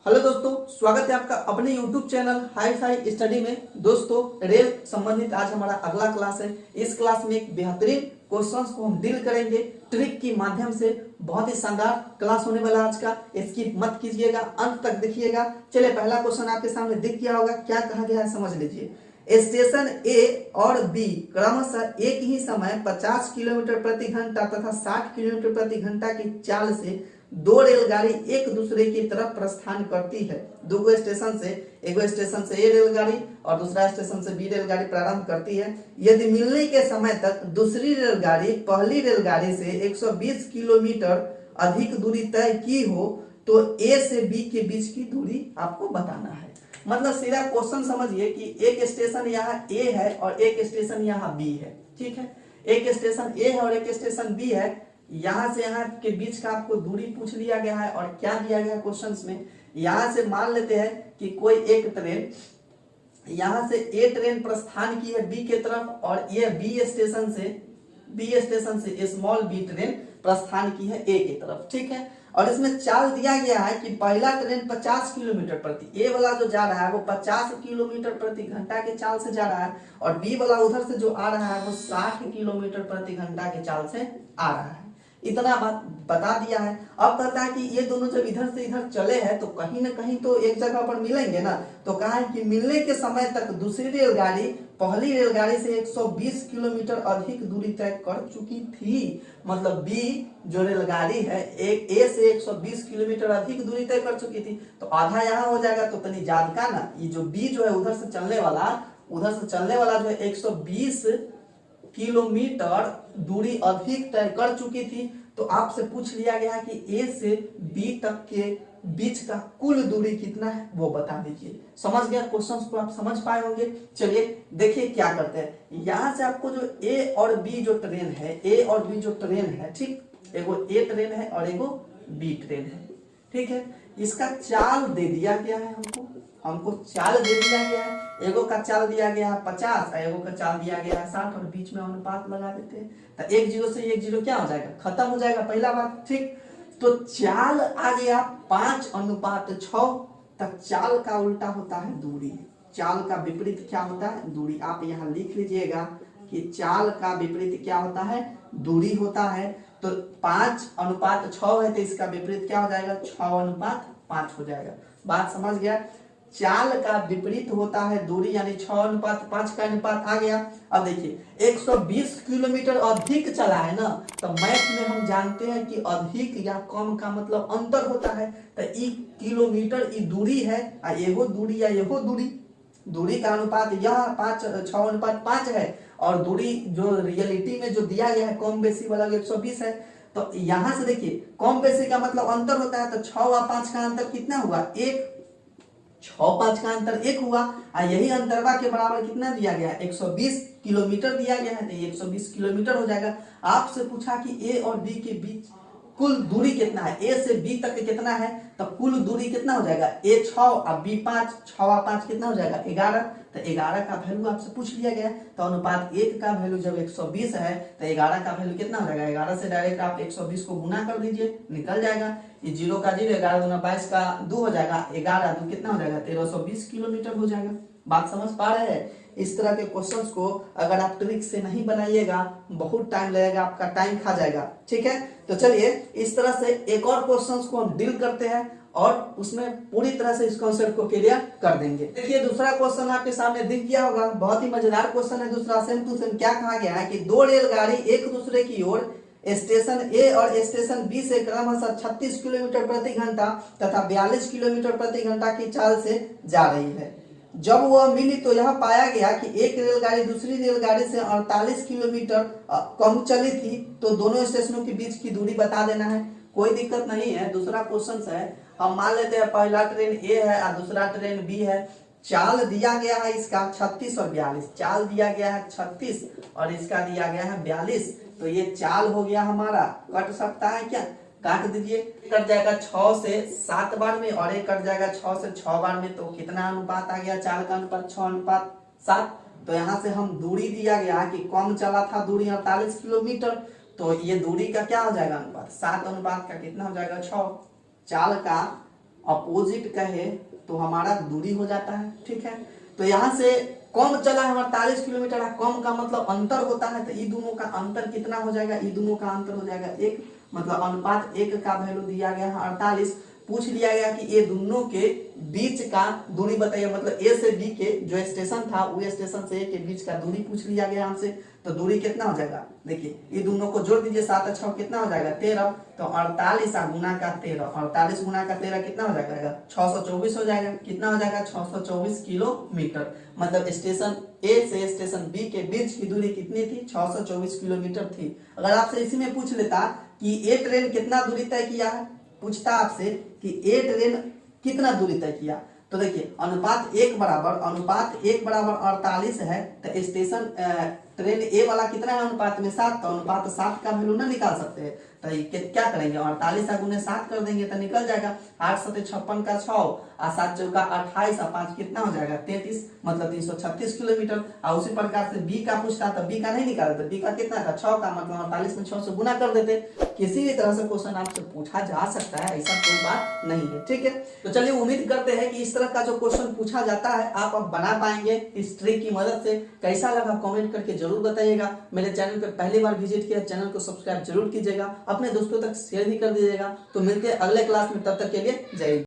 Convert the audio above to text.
Hello दोस्तों, स्वागत है आपका अपने YouTube channel hi fi study में। दोस्तों, रेल संबंधित आज हमारा अगला क्लास है। इस क्लास में एक बेहतरीन क्वेश्चंस को हम डील करेंगे ट्रिक के माध्यम से। बहुत ही शानदार क्लास होने वाला आज का, इसकी मत कीजिएगा, अंत तक देखिएगा। चलिए, पहला क्वेश्चन आपके सामने दिख गया होगा, क्या कहा गया है समझ लीजिए। स्टेशन ए और बी क्रमशः एक ही समय 50 किलोमीटर प्रति घंटा तथा 60 किलोमीटर प्रति घंटा की चाल से दो रेलगाड़ी एक दूसरे की तरफ प्रस्थान करती है। दो स्टेशन से, एक स्टेशन से ए रेलगाड़ी और दूसरा स्टेशन से बी रेलगाड़ी प्रारंभ करती है। यदि मिलने के समय तक दूसरी रेलगाड़ी पहली रेलगाड़ी से 120 किलोमीटर अधिक दूरी तय की हो तो ए से बी के बीच की दूरी आपको बताना है। मतलब सीधा क्वेश्चन समझिए कि एक स्टेशन यहाँ ए है और एक स्टेशन यहाँ बी है। ठीक है, एक स्टेशन ए है और एक स्टेशन बी है। यहाँ से यहाँ के बीच का आपको दूरी पूछ लिया गया है और क्या दिया गया है क्वेश्चन में। यहाँ से मान लेते हैं कि कोई एक ट्रेन, यहाँ से ए ट्रेन प्रस्थान की है बी के तरफ और ये बी स्टेशन से स्मॉल बी ट्रेन प्रस्थान की है ए की तरफ। ठीक है, और इसमें चाल दिया गया है कि पहला ट्रेन 50 किलोमीटर प्रति, ए वाला जो जा रहा है वो 50 किलोमीटर प्रति घंटा के चाल से जा रहा है और बी वाला उधर से जो आ रहा है वो 60 किलोमीटर प्रति घंटा के चाल से आ रहा है। इतना बात बता दिया है। अब कहता है कि ये दोनों जब इधर से इधर चले हैं तो कहीं ना कहीं तो एक जगह पर मिलेंगे ना। तो कहा है कि मिलने के समय तक दूसरी रेलगाड़ी पहली रेलगाड़ी से 120 किलोमीटर अधिक दूरी तय कर चुकी थी। मतलब बी जो रेलगाड़ी है एक ए से 120 किलोमीटर अधिक दूरी तय कर चुकी थी, तो आधा यहाँ हो जाएगा तो तनी याद का ना, ये जो बी जो है उधर से चलने वाला जो है 120 किलोमीटर दूरी अधिक तय कर चुकी थी। तो आपसे पूछ लिया गया कि ए से बी तक के बीच का कुल दूरी कितना है वो बता दीजिए। समझ गया, क्वेश्चंस को आप समझ पाए होंगे। चलिए देखिए क्या करते हैं। यहाँ से आपको जो ए और बी जो ट्रेन है, ठीक, एगो ए ट्रेन है और एगो बी ट्रेन है। ठीक है, इसका चाल दे दिया गया है, हमको चाल दे दिया गया है। एगो का चाल दिया गया है 50 और एगो का चाल दिया गया है 60 और बीच में अनुपात लगा देते हैं तो 1 0 से 1 0 क्या हो जाएगा, खत्म हो जाएगा। पहला बात, ठीक। तो चाल आ गया 5:6। तब चाल का उल्टा होता है दूरी, चाल का विपरीत क्या होता है, दूरी। आप यहाँ लिख लीजिएगा कि चाल का विपरीत क्या होता है, दूरी होता है। तो 5:6 है तो इसका विपरीत क्या हो जाएगा, 6:5 हो जाएगा। बात समझ गया। चाल का विपरीत होता है दूरी, यानी 6:5 का अनुपात आ गया। अब देखिए 120 किलोमीटर अधिक चला है ना, तो मैथ में हम जानते हैं कि अधिक या कम का मतलब अंतर होता है। तो ई किलोमीटर ई दूरी है, एगो दूरी या एगो दूरी का अनुपात यह 6:5 है और दूरी जो रियलिटी में जो दिया गया है कम बेसी वाला 120 है। तो यहाँ से देखिए कम बेसी का मतलब अंतर होता है। तो 6 और 5 का अंतर कितना हुआ, 1। 6 5 का अंतर 1 हुआ और यही अंतरवा के बराबर कितना दिया गया है, 120 किलोमीटर दिया गया है। तो ये 120 किलोमीटर हो जाएगा। आपसे पूछा कि ए और बी के बीच कुल दूरी कितना है, ए से बी तक कितना है, तो कुल दूरी कितना हो जाएगा, ए 6 और बी 5, 6 और 5 कितना हो जाएगा, 11। तो 11 का वैल्यू आपसे पूछ लिया गया। तो अनुपात 1 का वैल्यू जब 120 है तो 11 का वैल्यू कितना हो जाएगा, 11 से डायरेक्ट आप 120 को गुना कर दीजिए, निकल जाएगा। ये 0 का 0, 11 गुना 22 का 2 हो जाएगा, 11 2 कितना हो जाएगा, 1320 किलोमीटर हो जाएगा। बात समझ पा रहे हैं। इस तरह के क्वेश्चंस को अगर आप ट्रिक से नहीं बनाइएगा बहुत टाइम लगेगा, आपका टाइम खा जाएगा। ठीक है, तो चलिए इस तरह से एक और क्वेश्चंस को हम डील करते हैं और उसमें पूरी तरह से इस कॉन्सेप्ट को क्लियर कर देंगे। देखिए दूसरा क्वेश्चन आपके सामने दिख गया होगा, बहुत ही मजेदार क्वेश्चन है दूसरा। सेम टू सेम क्या कहा गया है कि दो रेलगाड़ी एक दूसरे की ओर स्टेशन ए और स्टेशन बी से क्रमशः 36 किलोमीटर प्रति घंटा तथा 42 किलोमीटर प्रति घंटा की चाल से जा रही है। जब वह मिली तो यह पाया गया कि एक रेलगाड़ी दूसरी रेलगाड़ी से 48 किलोमीटर कम चली थी। तो दोनों स्टेशनों के बीच की दूरी बता देना है। कोई दिक्कत नहीं है। दूसरा क्वेश्चन है, हम मान लेते हैं पहला ट्रेन ए है और दूसरा ट्रेन बी है। चाल दिया गया है इसका 36 और 42, चाल दिया गया है 36 और इसका दिया गया है 42। तो ये चाल हो गया हमारा, कट सकता है क्या, काट दीजिए। कट जाएगा 6 से 7 बार में और एक कट जाएगा 6 से 6 बार में। तो कितना अनुपात आ गया, चाल का अनुपात 6:7। तो यहाँ से हम दूरी दिया गया कि कम चला था दूरी 48 किलोमीटर, तो ये दूरी का क्या हो जाएगा अनुपात, 7 अनुपात का कितना हो जाएगा, 6। चाल का अपोजिट कहे तो हमारा दूरी हो जाता है, ठीक है। तो यहाँ से कम चला है 48 किलोमीटर, कम का मतलब अंतर होता है, तो ये दोनों का अंतर कितना हो जाएगा, ये दोनों का अंतर हो जाएगा 1, मतलब अनुपात 1 का वैल्यू दिया गया है 48। पूछ लिया गया कि ये दोनों के बीच का दूरी बताइए, मतलब ए से बी के जो स्टेशन था वो स्टेशन से ए के बीच का दूरी पूछ लिया गया हमसे। तो दूरी कितना हो जाएगा, देखिए ये दोनों को जोड़ दीजिए, 7 और 6 कितना हो जाएगा 13, तो 48 गुना का 13, 48 गुना का 13 कितना हो जाएगा 624 हो जाएगा। कितना हो जाएगा 624 किलोमीटर, मतलब स्टेशन ए से स्टेशन बी के बीच की दूरी कितनी थी 624 किलोमीटर थी। अगर आपसे इसी में पूछ लेता कि ये ट्रेन कितना दूरी तय किया है, पूछता आपसे कि ए ट्रेन कितना दूरी तय किया, तो देखिए अनुपात 1 बराबर 48 है, तो स्टेशन ट्रेन ए वाला कितना है अनुपात में 7, तो अनुपात 7 का वैल्यू ना निकाल सकते हैं, तो क्या करेंगे 48 गुने 7 कर देंगे तो निकल जाएगा। 8 7 56 का 6 और 7 चौका 28 और 5 कितना हो जाएगा 33, मतलब 336 किलोमीटर। और उसी प्रकार से बी का पूछता तो बी का नहीं निकालते, बी का कितना था 6 का, मतलब 48 में 6 से गुना कर देते। किसी भी तरह से क्वेश्चन आपसे पूछा जा सकता है, ऐसा कोई बात नहीं है, ठीक है। तो चलिए उम्मीद करते हैं कि इस तरह का जो क्वेश्चन पूछा जाता है आप अब बना पाएंगे इस ट्रिक की मदद से। कैसा लगा कमेंट करके जरूर बताइएगा। मेरे चैनल पर पहली बार विजिट किया, चैनल को सब्सक्राइब जरूर कीजिएगा, अपने दोस्तों तक शेयर भी कर दीजिएगा। तो मिलते हैं अगले क्लास में, तब तक के लिए जय हिंद।